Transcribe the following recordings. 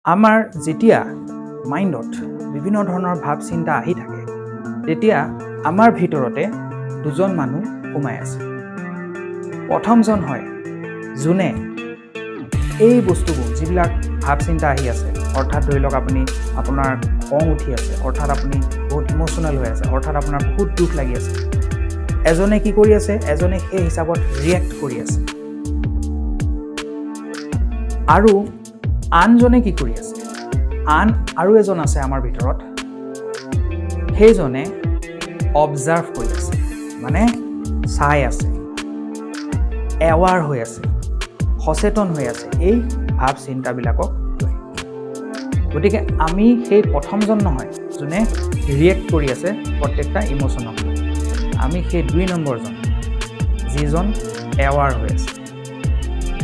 আমাৰ যেতিয়া মাইণ্ডত বিভিন্ন ধৰণৰ ভাৱ চিন্তা আহি থাকে তেতিয়া আমাৰ ভিতৰতে দুজন মানুহ সোমাই আছে। প্ৰথমজন হয় যোনে এই বস্তুবোৰ যিবিলাক ভাৱ চিন্তা আহি আছে, অৰ্থাৎ ধৰি লওক আপোনাৰ খং উঠি আছে, অৰ্থাৎ আপুনি বহুত ইম'চনেল হৈ আছে, অৰ্থাৎ আপোনাৰ বহুত দুখ লাগি আছে, এজনে কি কৰি আছে, এজনে সেই হিচাপত ৰিয়েক্ট কৰি আছে। আৰু আনজনে কি কৰি আছে, আৰু এজন আছে আমাৰ ভিতৰত, সেইজনে অবজাৰ্ভ কৰি আছে, মানে চাই আছে, এৱাৰ হৈ আছে, সচেতন হৈ আছে এই ভাৱ চিন্তাবিলাকক লৈ। গতিকে আমি সেই প্ৰথমজন নহয় যোনে ৰিয়েক্ট কৰি আছে প্ৰত্যেকটা ইম'চনক, আমি সেই 2 নম্বৰজন যিজন এৱাৰ হৈ আছে,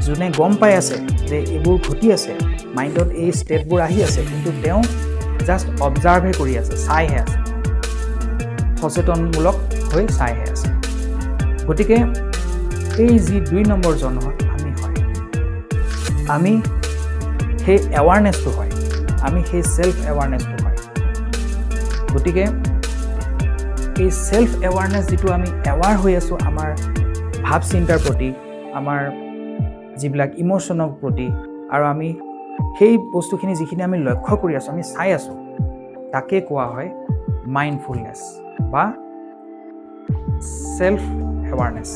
যোনে গম পাই আছে যে এইবোৰ ঘটি আছে, মাইণ্ডত এই ষ্টেটবোৰ আহি আছে, কিন্তু তেওঁ জাষ্ট অবজাৰ্ভহে কৰি আছে, চাইহে আছে, সচেতনমূলক হৈ চাইহে আছে। গতিকে এই যি 2 নম্বৰজন আমি সেই এৱাৰনেছটো হয়, আমি সেই ছেল্ফ এৱাৰনেছটো হয়। গতিকে এই ছেল্ফ এৱাৰনেছ যিটো আমি এৱাৰ হৈ আছোঁ আমাৰ ভাৱ চিন্তাৰ প্ৰতি, আমাৰ যিবিলাক ইম'চনৰ প্ৰতি, আৰু আমি সেই বস্তুখিনি যিখিনি আমি লক্ষ্য কৰি আছোঁ, আমি চাই আছোঁ, তাকে কোৱা হয় মাইণ্ডফুলনেছ বা ছেল্ফ এৱাৰনেছ।